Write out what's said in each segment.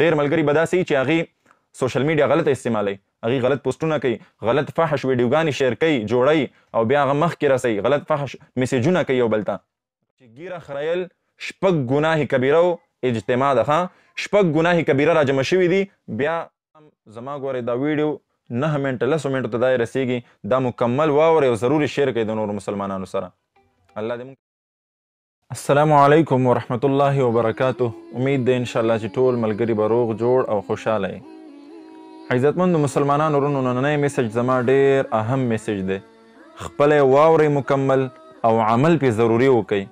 ډېر ملګري به داسې چې هغې سوشل میډیا غلطه استعمالوي، هغې غلط پوسټونه کوي، غلط فحش ویډیوګانې شیر کوي، جوړوي او بیا هغه مخکې رسوي، غلط فحش میسیجونه کوي یو بل ته. چې ګیره خریل 6 ګناه کبیره و اجتماع ده. 6 ګناه کبیره را جمع شوي دي. بیا زما ګورئ دا ویډیو 9 منټه 10 منټو ته دا رسیږي، دا مکمل واورئ او ضروري شیر کوئ د نورو مسلمانانو سره. الله دې السلام علیکم ورحمت الله وبرکاته. امید ده انشاءالله چې ټول ملګري به روغ جوړ او خوشحاله یې. عزتمندو مسلمانانو ورونو، نننی میسج زما ډېر اهم میسج دی. خپله یې واورئ مکمل او عمل پې ضروري وکئ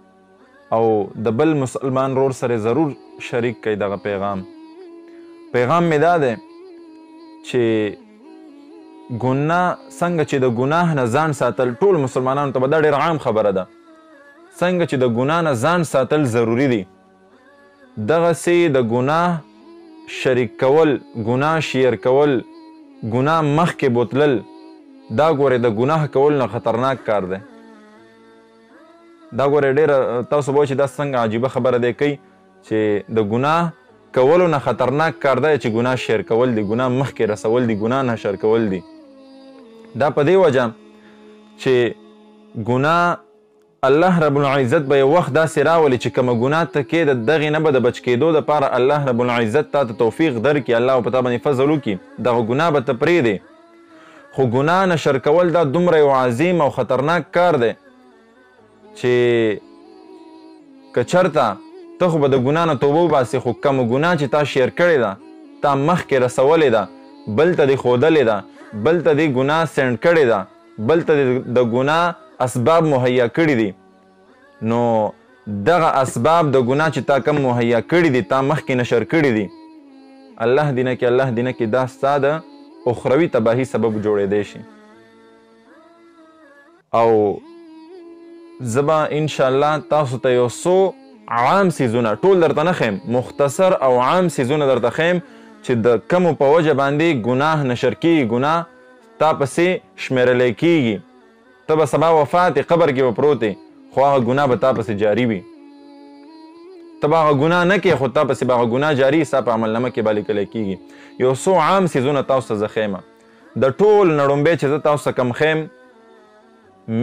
او د بل مسلمان رور سره ضرور شریک کئ دغه پیغام. پیغام مې دا دی چې ګناه څنګه چې د ګناه نه ځان ساتل ټول مسلمانانو ته به دا ډېر عام خبره ده. څنګه چې د ګناه نه ځان ساتل ضروري دي، دغسې د ګناه شریک کول، ګناه شیر کول، ګناه مخکې بوتلل، دا ګورې د ګناه کول نه خطرناک کار دی. دا ګورې ډېره تاسو به وایئ چې دا څنګه عجیبه خبره دی کوي چې د ګناه کولو نه خطرناک کار دی چې ګناه شیر کول دي، ګناه مخکې رسول دي، ګناه نشر کول دي. دا په دې وجه چې ګناه الله رب العزت به یو وخت داسې راولي چې کومه ګناه ته کې د دغې نه به د بچ کېدو دپاره الله رب العزت تا ته توفیق درکړي، الله په تا باندې فضل وکړي، دغه ګناه به ته پرېږدې. خو ګناه نشر کول دا دومره یو عظیم او خطرناک کار دی چې که چرته ته خو به د ګناه نه توبه وباسې، خو کومه ګناه چې تا شیر کړې ده، تا مخکې رسولې ده، بل ته دې ښودلې ده، بل ته دې ګناه سینډ کړې ده، بل ته د ګناه اسباب مهیا کړي دي، نو دغه اسباب د ګناه چې تا کم مهیا کړي دي، تا مخکې نشر کړي دي، الله دې نه کړي، الله دې نه کړي دا ستا د اخروي تباهي سبب جوړېدی شي. او زه به انشاءالله تاسو ته یو څو عام څیزونه ټول درته نه ښیم، مختصر او عام څیزونه درته ښیم چې د کمو په وجه باندې ګناه نشر کېږي، ګناه تا پسې شمېرلی کېږي. ته به سبا وفات قبر کې به پروت خو هغه ګناه به تا پسې جاري وي. ته به هغه ګناه نه کوې خو تا پسې به هغه ګناه جاري ستا په عملنامه کې به لیکلی کېږي. یو څو عام څیزونه تاسو ته زه ښیم. د ټول نه لومبی چې زه تاسو ته کوم ښیم،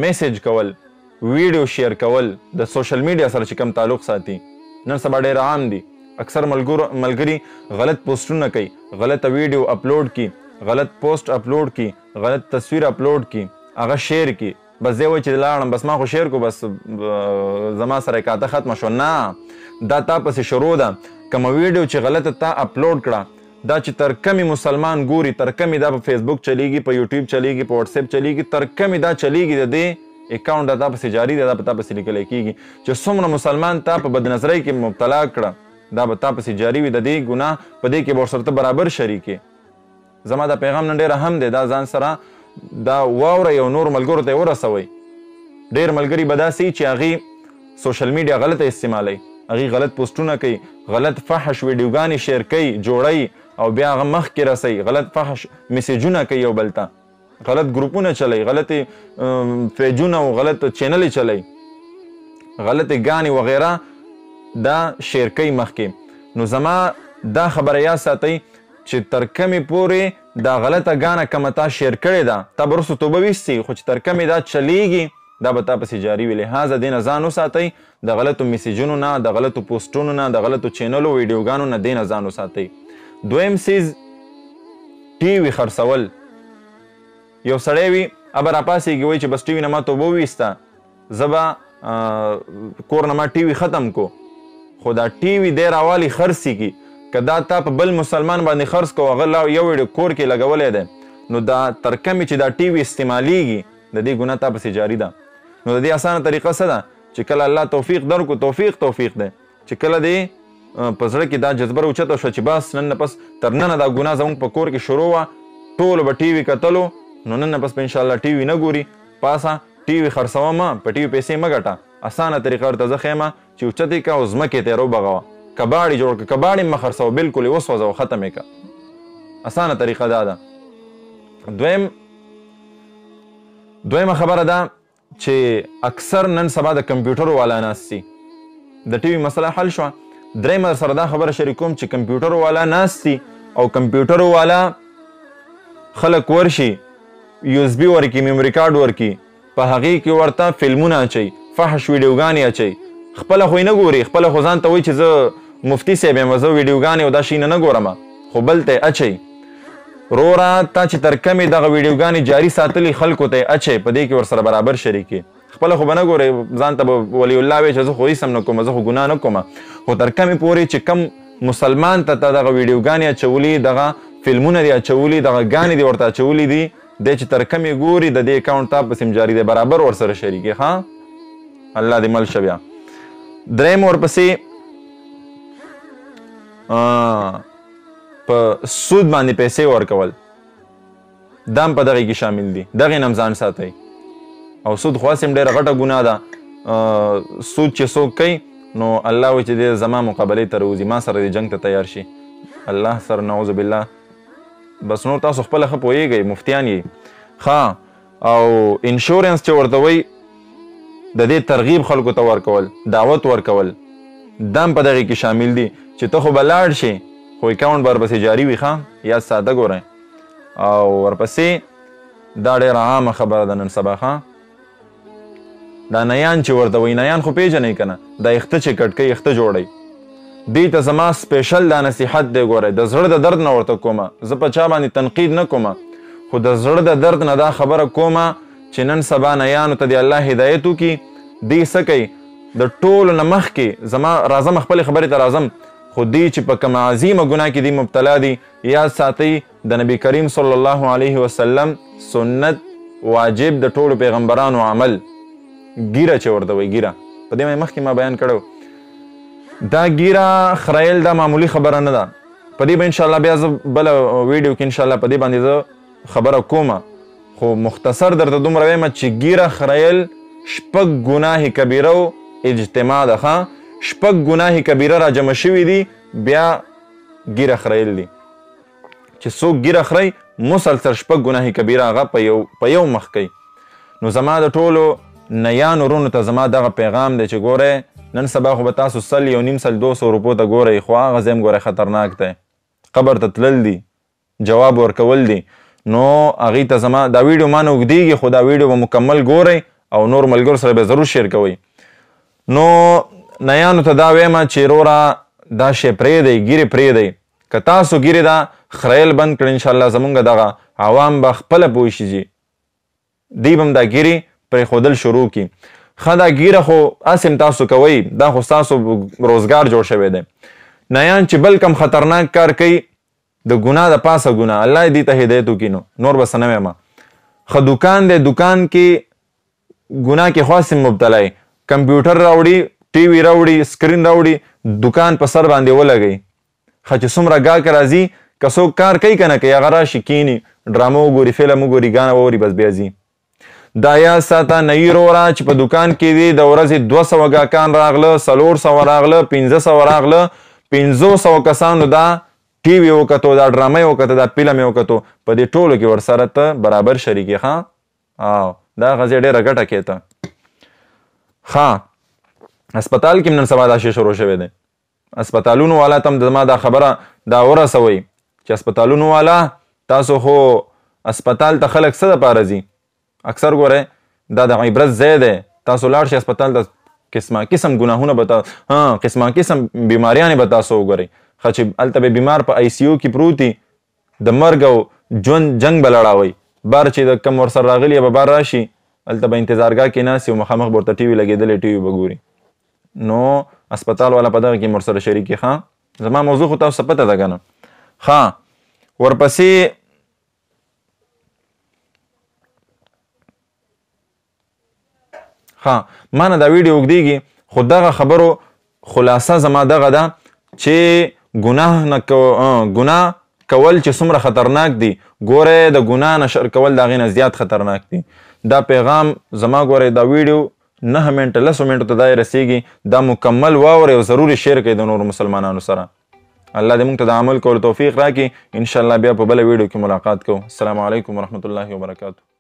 میسیج کول، ویډیو شیر کول، د سوشل میډیا سره چې کوم تعلق ساتي، نن سبا ډېر عام دي. اکثر ملګري غلط پوسټونه کوي، غلطه ویډیو اپلوډ کی، غلط پوسټ اپلوډ کی، غلط تصویر اپلوډ کی، هغه شیر کی، بس دی وایي چې لاړم بس ما خو شیر کو بس زما سره کاته ختمه شو. نه، دا تا پسې شروع ده. کومه ویډیو چې غلطه تا اپلوډ کړه، دا چې تر کمې مسلمان ګوري، تر کمې دا په فیسبوک چلیږي، په یوټیوب چلیږي، په وټساپ چلیږي، تر کمې دا چلیږي، د دې اکاونټ دا تا پسې جاري دی، دا په تا پسې لیکلی کېږي چې څومره مسلمان تا په بدنظرۍ کې مبتلا کړه، دا به تا پسې جاري وي، د دې ګناه په دې کې به ورسره ته برابر شریک یې. زما دا پیغام نن ډېر اهم دی، دا ځان سره دا واورئ او نور ملګرو ته یې ورسوئ. ډېر ملګري به داسې چې هغې سوشل میډیا غلطه استعمالوي، هغې غلط پوسټونه کوي، غلط فحش ویډیوګانې شیر کوي، جوړوي او بیا هغه مخکې رسوي، غلط فحش میسیجونه کوي یو بل ته، غلط ګروپونه چلی، غلطې پیجونه او غلط چینلې چلی، غلطې ګانې وغیره دا شیر کوي مخکې. نو زما دا خبره یاد ساتئ چې تر کمې پورې دا غلطه ګانه کومه تا شیر کړې ده، تا به وروسته توبه ویستې، خو چې تر کمې دا چلیږي دا به تا پسې جاري وي. لحاظه دې نه ځان وساتئ، د غلطو میسیجونو نه، د غلطو پوسټونو نه، د غلطو چینلو ویډیوګانو نه دې نه ځان وساتئ. دویم څیز ټي وي خرڅول. یو سړی وي ابه راپاسېږي وایي چې بس ټي وي نه ما توبه وویسته، زه به کور نه ما ټي وي ختم کو، خو دا ټي وي دی راوالي خرڅېږي، که دا تا په بل مسلمان باندې خرڅ کو، هغه یو ویډیو کور کې لګولی دی، نو دا تر کمې چې دا ټي وي استعمالیږي د دې ګناه تا پسې جاري ده. نو د دې اسانه طریقه څه ده چې کله الله توفیق درکړو، توفیق دی چې کله دې په زړه کې دا جذبه راوچته شوه چې بس نن نه پس تر ننه دا ګناه زموږ په کور کې شروع وه، ټولو به ټي وي کتلو، نو نن نه پس به انشاءالله ټي وي نه ګوري، پاسه ټي وي خرڅوه مه، په ټي وي پیسې مه ګټه. اسانه طریقه ورته زه ښیمه چې اوچتې که او ځمکې ته یې روبغوه، کباړې جوړ کړه، کباړې مه خرڅوه، بلکل یې وسوځوه، ختم یې کړه. اسانه طریقه دا ده. دویمه خبره ده چې اکثر نن سبا د کمپیوټر والا ناست دي. د ټي وي مسله حل شوه، درېیمه در سره دا خبره شریکوم چې کمپیوټر والا ناست دي او کمپیوټر والا خلک ورشي USB ورکي میموري کارډ ورکي په هغې کې ورته فلمونه اچوي فحش ویډیوګانې اچوي خپله خو یې نه ګوري خپله خو ځان ته وایي چې زه مفتي صاحب یم زه ویډیوګانې او دا شیونه نه ګورم خو بل ته یې اچوي وروره تا چې تر کمې دغه ویډیوګانې جاري ساتلي خلکو ته یې اچوي په دې کې ورسره برابر شریکې خپله خو به نه ګورئ ځان ته به ولی الله وایي چې زه خو هېڅ هم نه کوم زه خو ګناه نه کوم خو تر کمې پورې چې کم مسلمان ته دغه ویډیوګانې اچولي دغه فلمونه دي اچولي دغه ګانې دي ورته اچولي دي دی چې تر کمې ګوري د دې اکاونټ تا پسې جاري دی برابر ورسره شریکې ښه الله دې مل شه بیا درېیم ورپسې په سود باندې پیسې ورکول دا هم په دغې کې شامل دي دغې نه هم ځان ساتئ او سود خو هسې هم ډېره غټه ګناه ده سود چې څوک کوي نو الله وایي چې دی زما مقابلې ته راوځي ما سره دې جنګ ته تیار شي الله سره نعوذ بالله بس نور تاسو خپله ښه پوهېږئ مفتیان یې ښه او انشورنس چې ورته وایي د دې ترغیب خلکو ته ورکول دعوت ورکول دا هم په دغې کې شامل دي چې ته خو به لاړ شي خو اکاونټ به ورپسې جاري وي ښه یا ساده ګورئ او ورپسې دا ډېره عامه خبره ده نن سبا ښه دا نیان چې ورته وایي نیان خو پیژنئ که نه دا یخته چې کټ کوي یخته جوړئ دې ته زما سپیشل دا نصیحت دی ګورئ د زړه د درد نه ورته کومه زه په چا باندې تنقید نه کومه خو د زړه د درد نه دا خبره کومه چې نن سبا نیانو ته د الله هدایت وکړي دوی څه کوي د ټولو نه مخکې زما راځم خپلې خبرې ته راځم خو دوی چې په کومه عظیمه ګناه کې دوی مبتلا دي یاد ساتئ د نبي کریم صلی الله علیه وسلم سنت واجب د ټولو پیغمبرانو عمل ګیره چې ورته وایي ګیره په دې مخکې ما بیان کړی دا ګیره خرایل دا معمولی خبره نه ده په دې به انشاءالله بیا زه بله ویډیو کې انشاءالله په دې باندې زه خبره کومه خو مختصر درته دومره وایم چې ګیره خرایل شپږ ګناه کبیره او اجتماع ده ښه شپږ ګناه کبیره را جمع شوي دي بیا ګیره خرایل دي چې څوک ګیره خرئ مسلسل شپږ ګناه کبیره هغه په یو مخ کوي نو زما د ټولو نیانو ورونو ته زما دغه پیغام دی چې ګورئ نن سبا خو به تاسو سل یو نیم سل 200 روپو ته ګورئ خو هغه ځای هم ګورئ خطرناک دی قبر ته تلل دي جواب ورکول دي نو هغې ته زما دا ویډیو ما نه اوږدېږي خو دا ویډیو به مکمل ګورئ او نور ملګرو سره به ضرور شیر کوئ نو نیانو ته دا وایم چې وروره دا شی پرېږدئ ګیرې پرېږدئ که تاسو ګیرې دا خریل بند کړئ انشاءالله زمونږ دغه عوام به خپله پوه شي چې دوی به هم دا ګیرې پرېښودل شروع کړي ښه دا ګیره خو هسې تاسو کوئ دا خو ستاسو روزګار جوړ شوی دی نیان چې بل کم خطرناک کار کوي د ګناه د پاسه ګناه الله دې ته هدایت وکړي نور به څه نه وایم ښه دوکان دی دوکان کې ګناه کې خو هسې مبتلا یې کمپیوټر راوړي ټي وي راوړي سکرین راوړي دوکان په سر باندې ولګئ ښه چې څومره ګاهک راځي که څوک کار کوي که نه کوي هغه راشي کیني ډرامه وګوري فلم وګوري ګانه ووري بس بیا ځي دا یاد ساته نوي وروره چې په دوکان کې دی د ورځې 200 ګاهکان راغله 400 راغله 500 راغله 500 کسانو دا ټي وي وکتو دا ډرامه یې وکته دا فلم یې وکتو په دې ټولو کې ورسره ته برابر شریک یې ښه او دا غځې ډېره ګټه کېته ښه هسپتال کې نن سبا دا شی شروع شوی دی هسپتالونو والا ته هم زما دا خبره دا ورسوئ چې هسپتالونو والا تاسو خو هسپتال ته خلک څه دپاره ځي اکثر ګورئ دا د عبرت ځای دی تاسو لاړ شئ هسپتال ته قسمه قسم ګناهونه به قسمه قسم بیماریانې به تاسو وګورئ ښه چې هلته به بیمار په ICU کې پروت وي د مرګ او ژوند جنګ به لړاوئ بار چې د کم ورسره راغلي به بار راشي هلته به انتظارګاه کې ناست وي او مخامخ به ورته ټي وي لګېدلی ټي وي به ګوري نو هسپتال والا په دغه کې ورسره شریک وي ښه زما موضوع خو تاسو ته پته ده که نه ښه ورپسې ښه ما نه دا ویډیو اوږدېږي خو دغه خبرو خلاصه زما دغه ده چې ګناه کول چې څومره خطرناک دي ګورئ د ګناه نشر کول د هغې نه زیات خطرناک دي دا پیغام زما ګورئ دا ویډیو 9 منټه 10 منټو ته دا رسیږي دا مکمل واورئ او ضروري شیر کړئ د نورو مسلمانانو سره الله دې موږ ته د عمل کولو توفیق راکړي انشاءالله بیا په بله ویډیو کې ملاقات کوو السلام علیکم ورحمة الله وبرکاتو